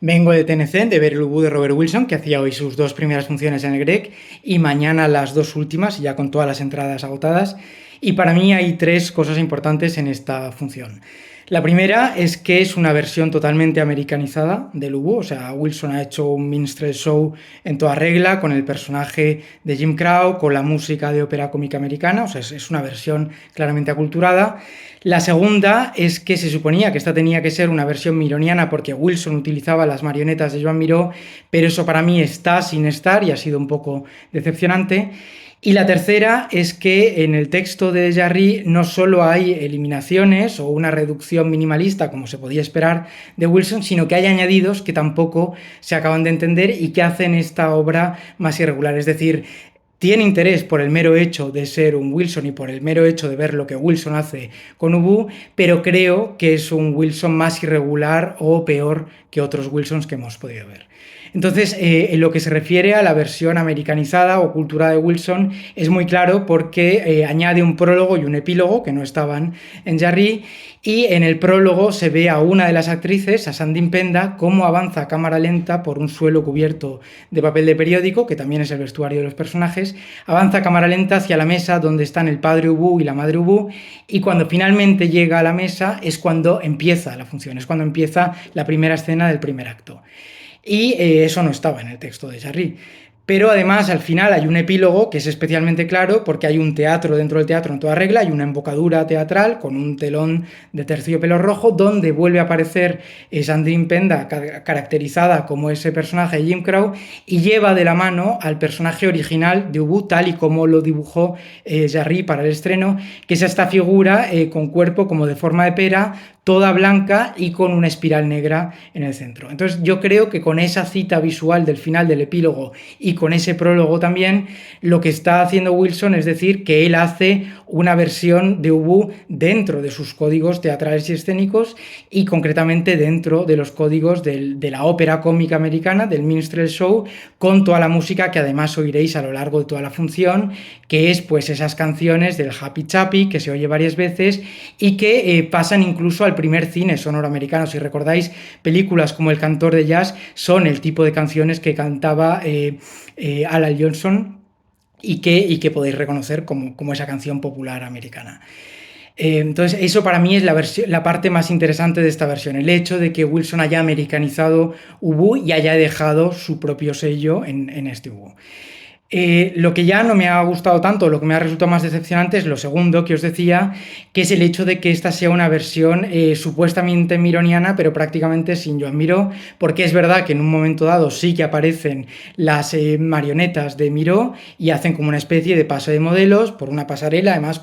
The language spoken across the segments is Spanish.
Vengo de TNC, de ver el Ubu de Robert Wilson, que hacía hoy sus dos primeras funciones en el Grec, y mañana las dos últimas, ya con todas las entradas agotadas. Y para mí hay tres cosas importantes en esta función. La primera es que es una versión totalmente americanizada del Ubu, o sea, Wilson ha hecho un minstrel show en toda regla, con el personaje de Jim Crow, con la música de ópera cómica americana, o sea, es una versión claramente aculturada. La segunda es que se suponía que esta tenía que ser una versión mironiana porque Wilson utilizaba las marionetas de Joan Miró, pero eso para mí está sin estar y ha sido un poco decepcionante. Y la tercera es que en el texto de Jarry no solo hay eliminaciones o una reducción minimalista, como se podía esperar de Wilson, sino que hay añadidos que tampoco se acaban de entender y que hacen esta obra más irregular. Es decir, tiene interés por el mero hecho de ser un Wilson y por el mero hecho de ver lo que Wilson hace con Ubu, pero creo que es un Wilson más irregular o peor que otros Wilsons que hemos podido ver. Entonces, en lo que se refiere a la versión americanizada o cultura de Wilson, es muy claro porque añade un prólogo y un epílogo que no estaban en Jarry, y en el prólogo se ve a una de las actrices, a Sandin Penda, cómo avanza a cámara lenta por un suelo cubierto de papel de periódico, que también es el vestuario de los personajes, avanza a cámara lenta hacia la mesa donde están el padre Ubu y la madre Ubu, y cuando finalmente llega a la mesa es cuando empieza la función, es cuando empieza la primera escena del primer acto. Y eso no estaba en el texto de Jarry. Pero además al final hay un epílogo que es especialmente claro porque hay un teatro dentro del teatro en toda regla, hay una embocadura teatral con un telón de terciopelo rojo donde vuelve a aparecer Sandrine Penda caracterizada como ese personaje de Jim Crow y lleva de la mano al personaje original de Ubu tal y como lo dibujó Jarry para el estreno, que es esta figura con cuerpo como de forma de pera, toda blanca y con una espiral negra en el centro. Entonces yo creo que con esa cita visual del final del epílogo y con ese prólogo también, lo que está haciendo Wilson es decir que él hace una versión de Ubu dentro de sus códigos teatrales y escénicos y concretamente dentro de los códigos de la ópera cómica americana, del minstrel show, con toda la música que además oiréis a lo largo de toda la función, que es pues esas canciones del Happy Chappy que se oye varias veces y que pasan incluso al primer cine sonoro americano. Si recordáis, películas como El cantor de jazz son el tipo de canciones que cantaba Alan Johnson y que podéis reconocer como esa canción popular americana. Entonces, eso para mí es la parte más interesante de esta versión, el hecho de que Wilson haya americanizado Ubu y haya dejado su propio sello en este Ubu. Lo que ya no me ha gustado tanto, lo que me ha resultado más decepcionante es lo segundo que os decía, que es el hecho de que esta sea una versión supuestamente mironiana, pero prácticamente sin Joan Miró, porque es verdad que en un momento dado sí que aparecen las marionetas de Miró y hacen como una especie de paso de modelos por una pasarela, además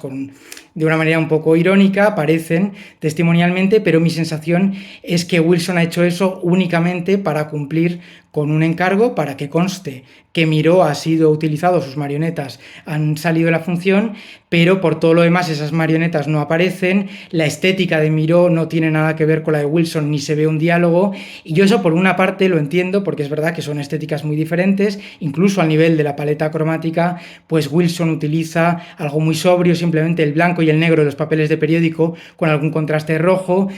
de una manera un poco irónica, aparecen testimonialmente, pero mi sensación es que Wilson ha hecho eso únicamente para cumplir con un encargo, para que conste que Miró ha sido utilizado, sus marionetas han salido de la función, pero por todo lo demás esas marionetas no aparecen, la estética de Miró no tiene nada que ver con la de Wilson, ni se ve un diálogo, y yo eso por una parte lo entiendo, porque es verdad que son estéticas muy diferentes, incluso al nivel de la paleta cromática, pues Wilson utiliza algo muy sobrio, simplemente el blanco y el negro de los papeles de periódico, con algún contraste rojo.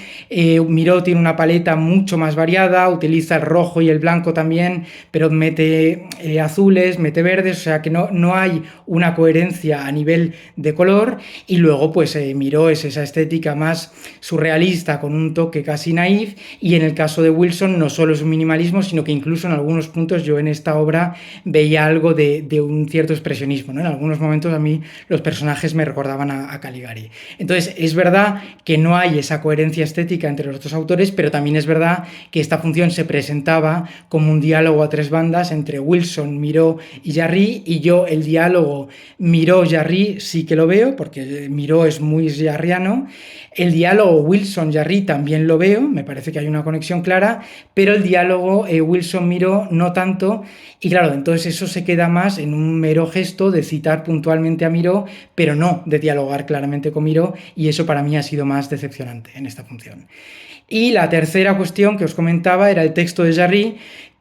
Miró tiene una paleta mucho más variada, utiliza el rojo y el blanco también, pero mete azules, mete verdes, o sea que no hay una coherencia a nivel de color, y luego pues Miró es esa estética más surrealista con un toque casi naif, y en el caso de Wilson no solo es un minimalismo, sino que incluso en algunos puntos yo en esta obra veía algo de un cierto expresionismo, ¿no? En algunos momentos a mí los personajes me recordaban a Caligari. Entonces es verdad que no hay esa coherencia estética entre los dos autores, pero también es verdad que esta función se presentaba como un diálogo a tres bandas entre Wilson, Miró y Jarry, y yo el diálogo Miró-Jarry sí que lo veo, porque Miró es muy jarriano. El diálogo Wilson-Jarry también lo veo, me parece que hay una conexión clara, pero el diálogo Wilson-Miró no tanto, y claro, entonces eso se queda más en un mero gesto de citar puntualmente a Miró, pero no de dialogar claramente con Miró, y eso para mí ha sido más decepcionante en esta función. Y la tercera cuestión que os comentaba era el texto de Jarry,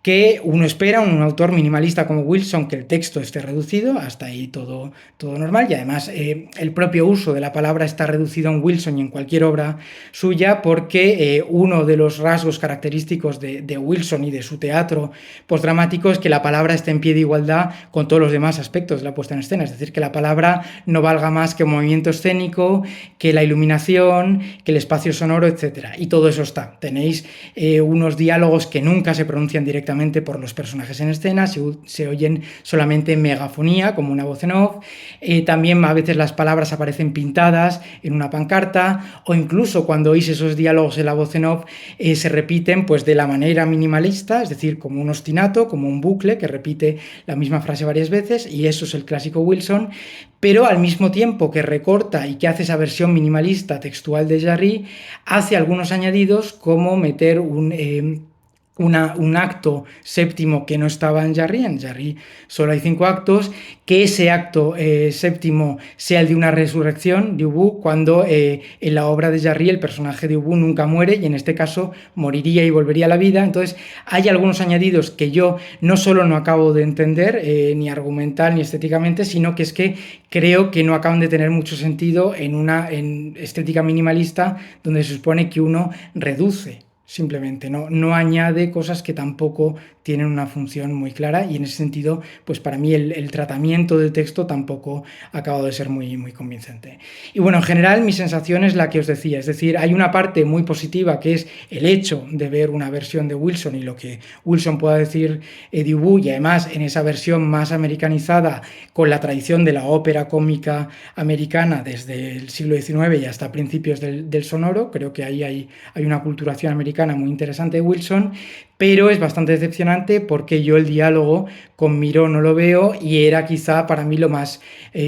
que uno espera, un autor minimalista como Wilson, que el texto esté reducido, hasta ahí todo normal, y además el propio uso de la palabra está reducido en Wilson y en cualquier obra suya, porque uno de los rasgos característicos de Wilson y de su teatro postdramático es que la palabra esté en pie de igualdad con todos los demás aspectos de la puesta en escena, es decir, que la palabra no valga más que un movimiento escénico, que la iluminación, que el espacio sonoro, etc. Y todo eso está. Tenéis unos diálogos que nunca se pronuncian directamente por los personajes en escena, se oyen solamente en megafonía, como una voz en off. También a veces las palabras aparecen pintadas en una pancarta, o incluso cuando oís esos diálogos en la voz en off, se repiten pues de la manera minimalista, es decir, como un ostinato, como un bucle que repite la misma frase varias veces, y eso es el clásico Wilson, pero al mismo tiempo que recorta y que hace esa versión minimalista textual de Jarry, hace algunos añadidos como meter un acto séptimo que no estaba en Jarry solo hay 5 actos, que ese acto séptimo sea el de una resurrección de Ubu, cuando en la obra de Jarry el personaje de Ubu nunca muere y en este caso moriría y volvería a la vida. Entonces hay algunos añadidos que yo no solo no acabo de entender, ni argumental ni estéticamente, sino que es que creo que no acaban de tener mucho sentido en estética minimalista, donde se supone que uno reduce. Simplemente no añade cosas que tampoco tienen una función muy clara, y en ese sentido, pues para mí el tratamiento del texto tampoco ha acabado de ser muy, muy convincente. Y bueno, en general mi sensación es la que os decía, es decir, hay una parte muy positiva que es el hecho de ver una versión de Wilson y lo que Wilson pueda decir de Ubu, y además en esa versión más americanizada, con la tradición de la ópera cómica americana desde el siglo XIX y hasta principios del sonoro. Creo que ahí hay una culturación americana muy interesante de Wilson, pero es bastante decepcionante porque yo el diálogo con Miró no lo veo, y era quizá para mí lo más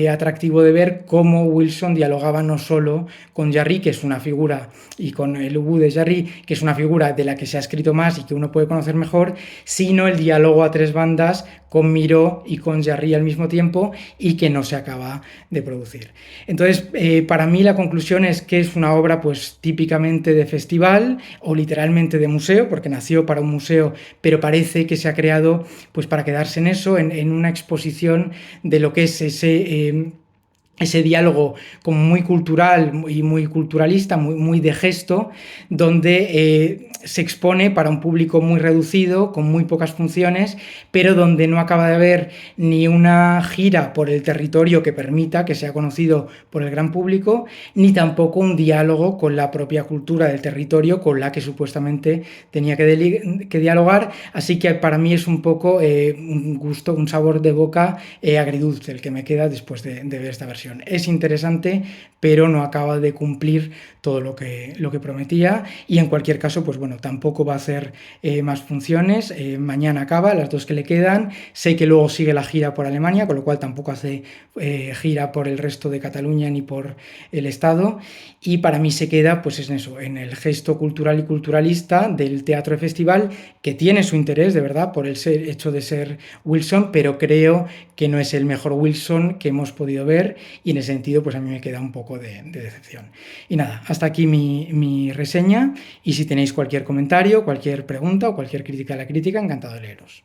atractivo de ver cómo Wilson dialogaba no solo con Jarry, que es una figura, y con el Ubu de Jarry, que es una figura de la que se ha escrito más y que uno puede conocer mejor, sino el diálogo a 3 bandas con Miró y con Jarry al mismo tiempo, y que no se acaba de producir. Entonces, para mí la conclusión es que es una obra pues típicamente de festival o literalmente de museo, porque nació para un museo, pero parece que se ha creado pues para quedarse en eso, en una exposición de lo que es ese diálogo como muy cultural y muy culturalista, muy de gesto, donde se expone para un público muy reducido, con muy pocas funciones, pero donde no acaba de haber ni una gira por el territorio que permita que sea conocido por el gran público, ni tampoco un diálogo con la propia cultura del territorio con la que supuestamente tenía que dialogar. Así que para mí es un poco un gusto, un sabor de boca agridulce el que me queda después de ver esta versión. Es interesante, pero no acaba de cumplir todo lo que prometía, y en cualquier caso, pues bueno, tampoco va a hacer más funciones. Mañana acaba, las 2 que le quedan. Sé que luego sigue la gira por Alemania, con lo cual tampoco hace gira por el resto de Cataluña ni por el Estado, y para mí se queda pues en eso, en el gesto cultural y culturalista del teatro de festival, que tiene su interés, de verdad, por el hecho de ser Wilson, pero creo que no es el mejor Wilson que hemos podido ver, y en ese sentido pues a mí me queda un poco de decepción. Y nada, hasta aquí mi reseña, y si tenéis cualquier comentario, cualquier pregunta o cualquier crítica a la crítica, encantado de leeros.